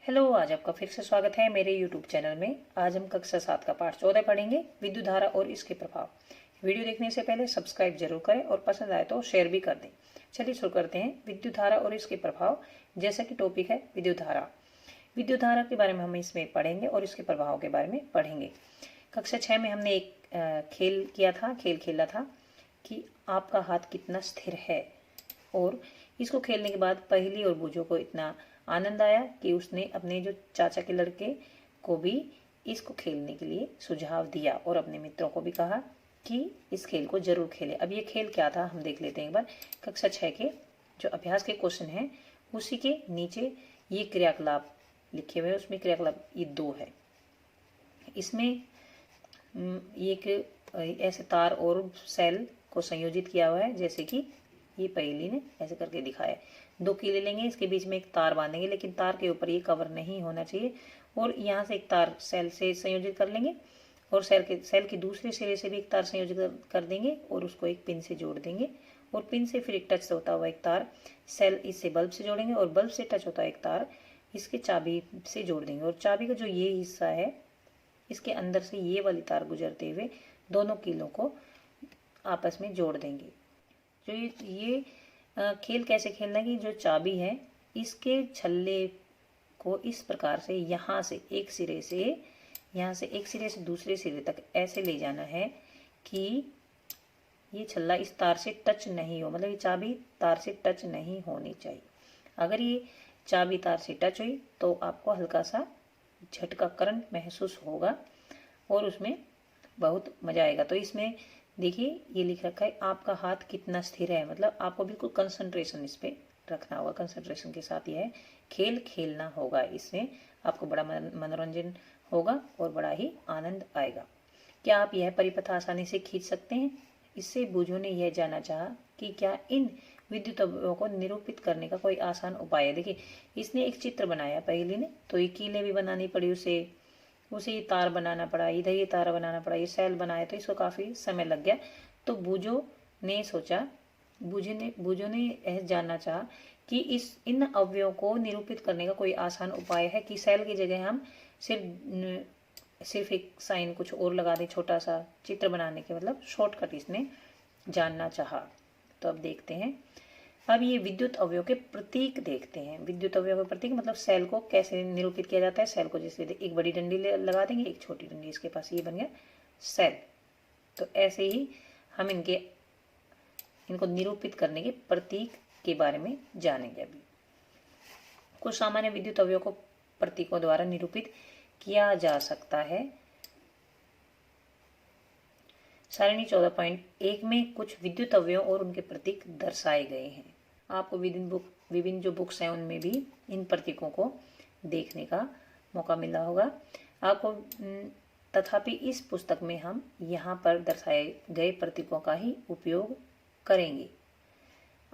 Hello, आज आपका फिर से स्वागत है मेरे यूट्यूब चैनल में। आज हम कक्षा 7 का पाठ 14 पढ़ेंगे, विद्युत धारा और इसके प्रभाव। वीडियो देखने से पहले सब्सक्राइब जरूर करें और पसंद आए तो शेयर भी कर दें। चलिए शुरू करते हैं। विद्युत धारा और इसके प्रभाव, जैसा कि टॉपिक है विद्युत धारा। विद्युत धारा के बारे में हम इसमें पढ़ेंगे और इसके प्रभाव के बारे में पढ़ेंगे। कक्षा 6 में हमने एक खेल खेला था कि आपका हाथ कितना स्थिर है, और इसको खेलने के बाद पहेली और बूझो को इतना आनंद आया कि उसने अपने जो चाचा के लड़के को भी इसको खेलने के लिए सुझाव दिया और अपने मित्रों को भी कहा कि इस खेल को जरूर खेले। अब ये खेल क्या था हम देख लेते हैं एक बार। कक्षा 6 के जो अभ्यास के क्वेश्चन हैं उसी के नीचे ये क्रियाकलाप लिखे हुए हैं, उसमें क्रियाकलाप ये 2 है। इसमें एक ऐसे तार और सेल को संयोजित किया हुआ है, जैसे कि ये पहेली ने ऐसे करके दिखाया है। 2 कीले लेंगे, इसके बीच में एक तार बांधेंगे, लेकिन तार के ऊपर ये कवर नहीं होना चाहिए, और यहाँ से एक तार सेल से संयोजित कर लेंगे और सेल के दूसरे सिरे से भी एक तार संयोजित कर देंगे और उसको एक पिन से जोड़ देंगे, और पिन से फिर एक टच होता हुआ एक तार सेल इससे बल्ब से जोड़ेंगे, और बल्ब से टच होता एक तार इसके चाबी से जोड़ देंगे, और चाबी का जो ये हिस्सा है इसके अंदर से ये वाली तार गुजरते हुए दोनों कीलों को आपस में जोड़ देंगे। जो ये खेल कैसे खेलना है कि जो चाबी है इसके छल्ले को इस प्रकार से यहाँ से एक सिरे से दूसरे सिरे तक ऐसे ले जाना है कि ये छल्ला इस तार से टच नहीं हो, मतलब ये चाबी तार से टच नहीं होनी चाहिए। अगर ये चाबी तार से टच हुई तो आपको हल्का सा झटका करंट महसूस होगा और उसमें बहुत मजा आएगा। तो इसमें देखिए ये लिख रखा है आपका हाथ कितना स्थिर है, मतलब आपको बिल्कुल कंसंट्रेशन इस पे रखना होगा। कंसंट्रेशन के साथ यह खेल खेलना होगा, इसमें आपको बड़ा मनोरंजन होगा और बड़ा ही आनंद आएगा। क्या आप यह परिपथ आसानी से खींच सकते हैं? इससे बूझो ने यह जानना चाहा कि क्या इन विद्युत अवयवों को निरूपित करने का कोई आसान उपाय है। देखिए इसने एक चित्र बनाया पहले ने, तो ये कीलें भी बनानी पड़ी उसे ये तार बनाना पड़ा, इधर ये तार बनाना पड़ा, ये सेल बनाया, तो इसको काफ़ी समय लग गया। तो बूझो ने यह जानना चाहा कि इन अवयवों को निरूपित करने का कोई आसान उपाय है कि सेल की जगह हम सिर्फ एक साइन कुछ और लगा दें, छोटा सा चित्र बनाने के, मतलब शॉर्टकट इसने जानना चाहा। तो अब देखते हैं। अब ये विद्युत अवयव के प्रतीक देखते हैं। विद्युत अवयव के प्रतीक मतलब सेल को कैसे निरूपित किया जाता है। सेल को जैसे एक बड़ी डंडी लगा देंगे, एक छोटी डंडी, इसके पास ये बन गया सेल। तो ऐसे ही हम इनको निरूपित करने के प्रतीक के बारे में जानेंगे। अभी कुछ सामान्य विद्युत अवयव को प्रतीकों द्वारा निरूपित किया जा सकता है। सारणी 14.1 में कुछ विद्युत अवयव और उनके प्रतीक दर्शाए गए हैं। आपको विभिन्न जो बुक्स हैं उनमें भी इन प्रतीकों को देखने का मौका मिला होगा आपको। तथापि इस पुस्तक में हम यहाँ पर दर्शाए गए प्रतीकों का ही उपयोग करेंगे।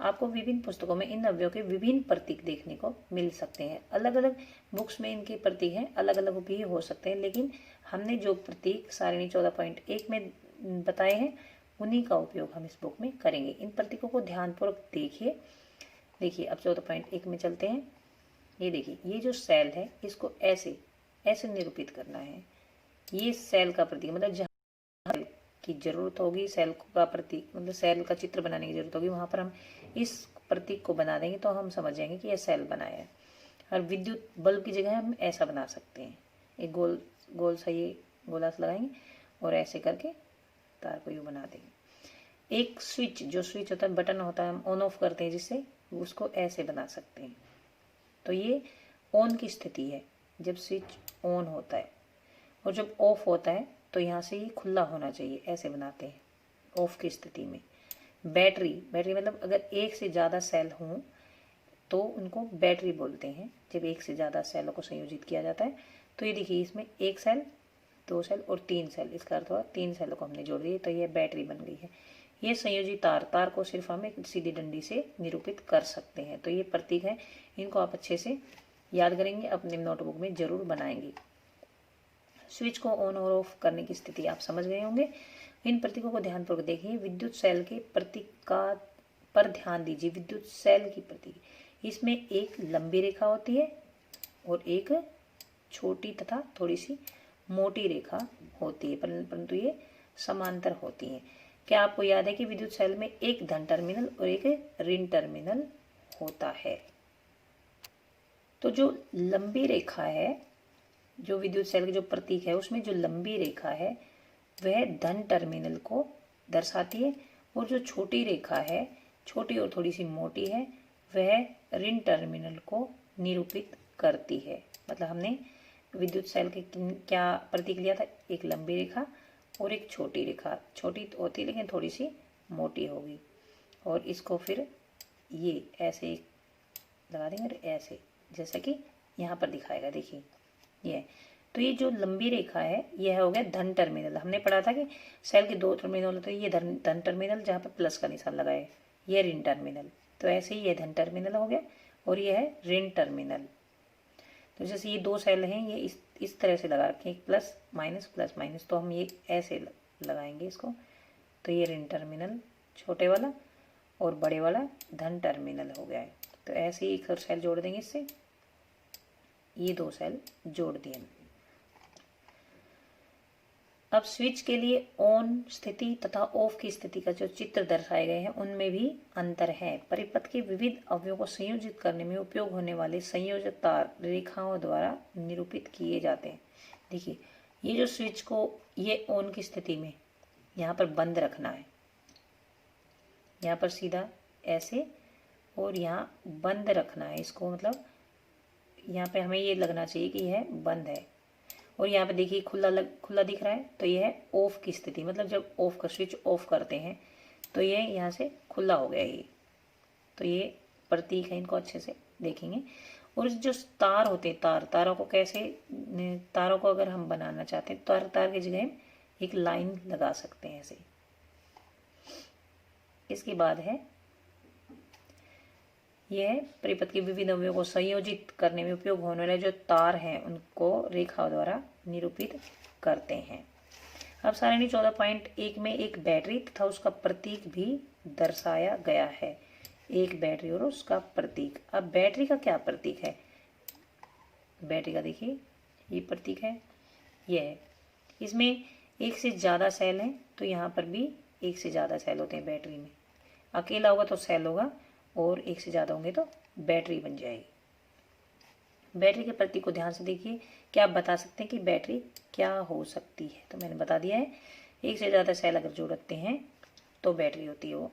आपको विभिन्न पुस्तकों में इन अवयवों के विभिन्न प्रतीक देखने को मिल सकते हैं। अलग अलग बुक्स में इनके प्रतीक हैं, अलग अलग भी हो सकते हैं, लेकिन हमने जो प्रतीक सारणी 14.1 में बताए हैं उन्हीं का उपयोग हम इस बुक में करेंगे। इन प्रतीकों को ध्यानपूर्वक देखिए अब 14.1 में चलते हैं। ये देखिए ये जो सेल है इसको ऐसे निरूपित करना है। ये सेल का प्रतीक, मतलब जहाँ की जरूरत होगी सेल का प्रतीक, मतलब सेल का चित्र बनाने की जरूरत होगी, वहां पर हम इस प्रतीक को बना देंगे तो हम समझ जाएंगे कि यह सेल बनाया है। और विद्युत बल्ब की जगह हम ऐसा बना सकते हैं। एक गोल सा ये गोलास लगाएंगे और ऐसे करके तार को यूं बना देंगे। एक स्विच होता है, बटन होता है, हम ऑन ऑफ करते हैं जिससे, उसको ऐसे बना सकते हैं। तो ये ऑन की स्थिति है जब स्विच ऑन होता है, और जब ऑफ होता है तो यहाँ से ये खुला होना चाहिए, ऐसे बनाते हैं ऑफ की स्थिति में। बैटरी मतलब अगर एक से ज़्यादा सेल हों तो उनको बैटरी बोलते हैं, जब एक से ज़्यादा सेलों को संयोजित किया जाता है। तो ये देखिए इसमें 1 सेल, 2 सेल और 3 सेल, इसका अर्थ हुआ 3 सेलों को हमने जोड़ दिए, तो ये बैटरी बन गई है। ये संयोजित तार को सिर्फ हम एक सीधी डंडी से निरूपित कर सकते हैं। तो ये प्रतीक है, इनको आप अच्छे से याद करेंगे, अपने नोटबुक में जरूर बनाएंगे। स्विच को ऑन और ऑफ करने की स्थिति आप समझ गए होंगे। इन प्रतीकों को ध्यानपूर्वक देखिए। विद्युत सेल के प्रतीक पर ध्यान दीजिए। विद्युत सेल की प्रतीक, इसमें एक लंबी रेखा होती है और एक छोटी तथा थोड़ी सी मोटी रेखा होती है, परंतु ये समांतर होती हैं। क्या आपको याद है कि विद्युत सेल में एक धन टर्मिनल और एक ऋण टर्मिनल होता है। तो जो लंबी रेखा है, जो विद्युत सेल के जो प्रतीक है उसमें जो लंबी रेखा है वह धन टर्मिनल को दर्शाती है, और जो छोटी रेखा है, छोटी और थोड़ी सी मोटी है, वह ऋण टर्मिनल को निरूपित करती है। मतलब हमने विद्युत सेल के क्या प्रतीक लिया था, एक लंबी रेखा और एक छोटी रेखा। छोटी होती लेकिन थोड़ी सी मोटी होगी, और इसको फिर ये ऐसे लगा देंगे, ऐसे जैसा कि यहाँ पर दिखाएगा। देखिए ये, तो ये जो लंबी रेखा है यह हो गया धन टर्मिनल। हमने पढ़ा था कि सेल के दो टर्मिनल होते हैं, ये धन टर्मिनल जहाँ पर प्लस का निशान लगाए, ये ऋण टर्मिनल। तो ऐसे ही ये धन टर्मिनल हो गया और ये है ऋण टर्मिनल। तो जैसे ये दो सेल हैं, ये इस तरह से लगा रखें, प्लस माइनस, तो हम ये ऐसे लगाएंगे इसको। तो ये ऋण टर्मिनल छोटे वाला और बड़े वाला धन टर्मिनल हो गया है। तो ऐसे ही एक और सेल जोड़ देंगे इससे, ये दो सेल जोड़ दिए। अब स्विच के लिए ऑन स्थिति तथा ऑफ की स्थिति का जो चित्र दर्शाए गए हैं उनमें भी अंतर है। परिपथ के विविध अवयवों को संयोजित करने में उपयोग होने वाले संयोजक तार रेखाओं द्वारा निरूपित किए जाते हैं। देखिए ये जो स्विच को ये ऑन की स्थिति में यहाँ पर बंद रखना है, यहाँ पर सीधा ऐसे, और यहाँ बंद रखना है इसको। मतलब यहाँ पे हमें ये लगना चाहिए कि यह बंद है, और यहाँ पे देखिए खुला दिख रहा है, तो यह है ऑफ की स्थिति। मतलब जब ऑफ का स्विच ऑफ करते हैं तो ये यहाँ से खुला हो गया ये। तो ये प्रतीक है, इनको अच्छे से देखेंगे। और जो तार होते हैं, तारों को कैसे, तारों को अगर हम बनाना चाहते हैं तो तार की जगह एक लाइन लगा सकते हैं ऐसे। इसके बाद है यह परिपथ के विभिन्न अवयवों को संयोजित करने में उपयोग होने वाले जो तार हैं उनको रेखा द्वारा निरूपित करते हैं। अब सारणी 14.1 में एक बैटरी तथा उसका प्रतीक भी दर्शाया गया है। एक बैटरी और उसका प्रतीक। अब बैटरी का क्या प्रतीक है, बैटरी का देखिए ये प्रतीक है, यह है। इसमें एक से ज़्यादा सेल हैं, तो यहाँ पर भी एक से ज़्यादा सेल होते हैं बैटरी में। अकेला होगा तो सेल होगा, और एक से ज़्यादा होंगे तो बैटरी बन जाएगी। बैटरी के प्रतीक को ध्यान से देखिए। क्या आप बता सकते हैं कि बैटरी क्या हो सकती है? तो मैंने बता दिया है, एक से ज़्यादा सेल अगर जोड़ रखते हैं तो बैटरी होती है वो।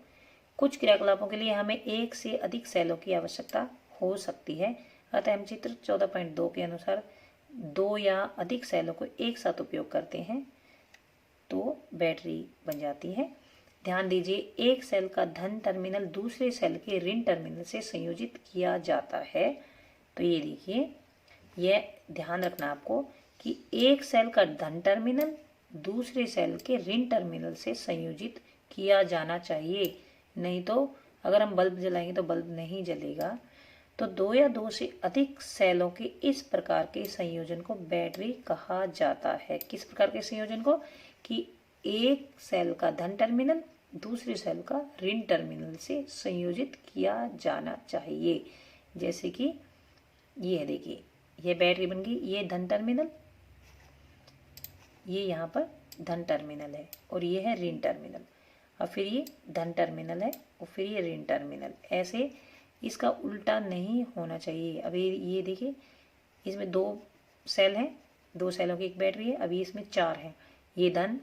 कुछ क्रियाकलापों के लिए हमें एक से अधिक सेलों की आवश्यकता हो सकती है, अतः हम चित्र 14.2 के अनुसार दो या अधिक सेलों को एक साथ उपयोग करते हैं तो बैटरी बन जाती है। ध्यान दीजिए, एक सेल का धन टर्मिनल दूसरे सेल के ऋण टर्मिनल से संयोजित किया जाता है। तो ये देखिए, यह ध्यान रखना आपको कि एक सेल का धन टर्मिनल दूसरे सेल के ऋण टर्मिनल से संयोजित किया जाना चाहिए, नहीं तो अगर हम बल्ब जलाएंगे तो बल्ब नहीं जलेगा। तो दो या दो से अधिक सेलों के इस प्रकार के संयोजन को बैटरी कहा जाता है। किस प्रकार के संयोजन को? कि एक सेल का धन टर्मिनल दूसरे सेल का ऋण टर्मिनल से संयोजित किया जाना चाहिए। जैसे कि ये देखिए, ये बैटरी बन गई, ये धन टर्मिनल, ये यहाँ पर धन टर्मिनल है और ये है ऋण टर्मिनल। और फिर ये धन टर्मिनल है और फिर ये ऋण टर्मिनल। ऐसे इसका उल्टा नहीं होना चाहिए। अभी ये देखिए, इसमें दो सेल हैं, दो सेलों की एक बैटरी है। अभी इसमें चार है, ये धन,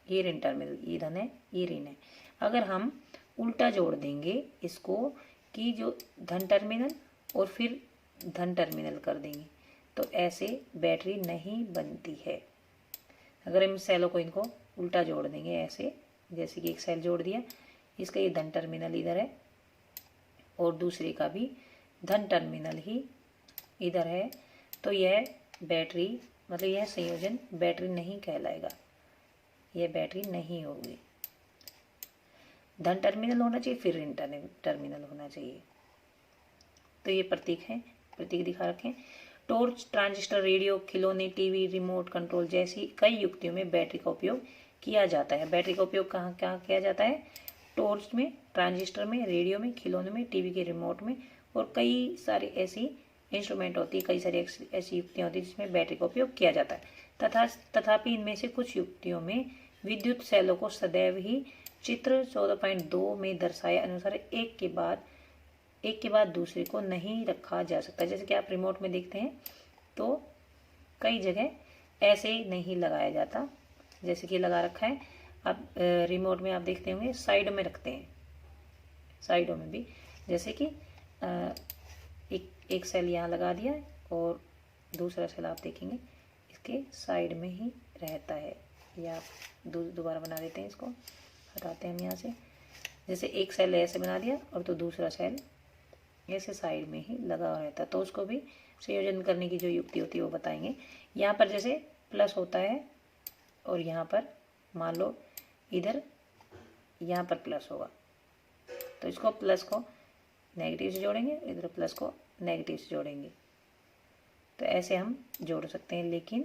ये ऋण टर्मिनल, ये धन है, ये ऋण है। अगर हम उल्टा जोड़ देंगे इसको कि जो धन टर्मिनल और फिर धन टर्मिनल कर देंगे तो ऐसे बैटरी नहीं बनती है। अगर हम सेलों को इनको उल्टा जोड़ देंगे ऐसे, जैसे कि एक सेल जोड़ दिया, इसका ये धन टर्मिनल इधर है और दूसरे का भी धन टर्मिनल ही इधर है, तो यह बैटरी, मतलब यह संयोजन बैटरी नहीं कहलाएगा, यह बैटरी नहीं होगी। धन टर्मिनल होना चाहिए, फिर ऋण टर्मिनल होना चाहिए। तो ये प्रतीक है, प्रतीक दिखा रखें। टॉर्च, ट्रांजिस्टर, रेडियो, खिलौने, टीवी, रिमोट कंट्रोल जैसी कई युक्तियों में बैटरी का उपयोग किया जाता है। बैटरी का उपयोग कहाँ कहाँ किया जाता है? टॉर्च में, ट्रांजिस्टर में, रेडियो में, खिलौने में, टीवी के रिमोट में और कई सारी ऐसी इंस्ट्रूमेंट होती है, कई सारी ऐसी युक्तियाँ होती है जिसमें बैटरी का उपयोग किया जाता है। तथापि इनमें से कुछ युक्तियों में विद्युत सेलों को सदैव ही चित्र 14.2 में दर्शाए अनुसार एक के बाद दूसरे को नहीं रखा जा सकता। जैसे कि आप रिमोट में देखते हैं तो कई जगह ऐसे नहीं लगाया जाता, जैसे कि लगा रखा है। आप रिमोट में आप देखते होंगे साइड में रखते हैं, साइडों में भी, जैसे कि एक सेल यहाँ लगा दिया और दूसरा सेल आप देखेंगे इसके साइड में ही रहता है। या आप दोबारा बना देते हैं, इसको हटाते हैं हम यहाँ से। जैसे एक सेल ऐसे बना दिया और तो दूसरा सेल ऐसे साइड में ही लगा रहता है, तो उसको भी संयोजन करने की जो युक्ति होती है वो बताएंगे। यहाँ पर जैसे प्लस होता है और यहाँ पर मान लो इधर यहाँ पर प्लस होगा, तो इसको प्लस को नेगेटिव से जोड़ेंगे, इधर प्लस को नेगेटिव से जोड़ेंगे, तो ऐसे हम जोड़ सकते हैं। लेकिन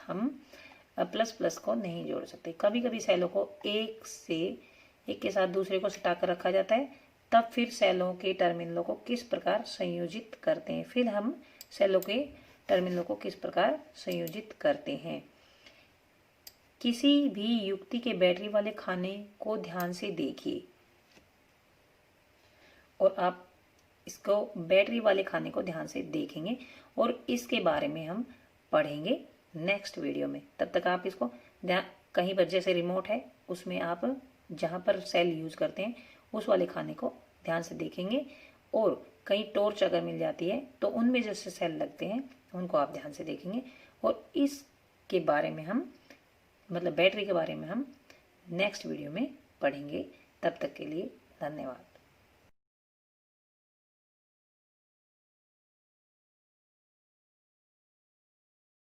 हम प्लस प्लस को नहीं जोड़ सकते। कभी कभी सेलों को एक के साथ दूसरे को सटा कर रखा जाता है, तब फिर सेलों के टर्मिनलों को किस प्रकार संयोजित करते हैं। फिर हम सेलों के टर्मिनलों को किस प्रकार संयोजित करते हैं। किसी भी युक्ति के बैटरी वाले खाने को ध्यान से देखिए, और आप इसको बैटरी वाले खाने को ध्यान से देखेंगे और इसके बारे में हम पढ़ेंगे नेक्स्ट वीडियो में। तब तक आप इसको कहीं पर जैसे रिमोट है उसमें आप जहाँ पर सेल यूज करते हैं उस वाले खाने को ध्यान से देखेंगे, और कहीं टॉर्च अगर मिल जाती है तो उनमें जैसे सेल लगते हैं उनको आप ध्यान से देखेंगे। और इसके बारे में हम मतलब बैटरी के बारे में हम नेक्स्ट वीडियो में पढ़ेंगे। तब तक के लिए धन्यवाद।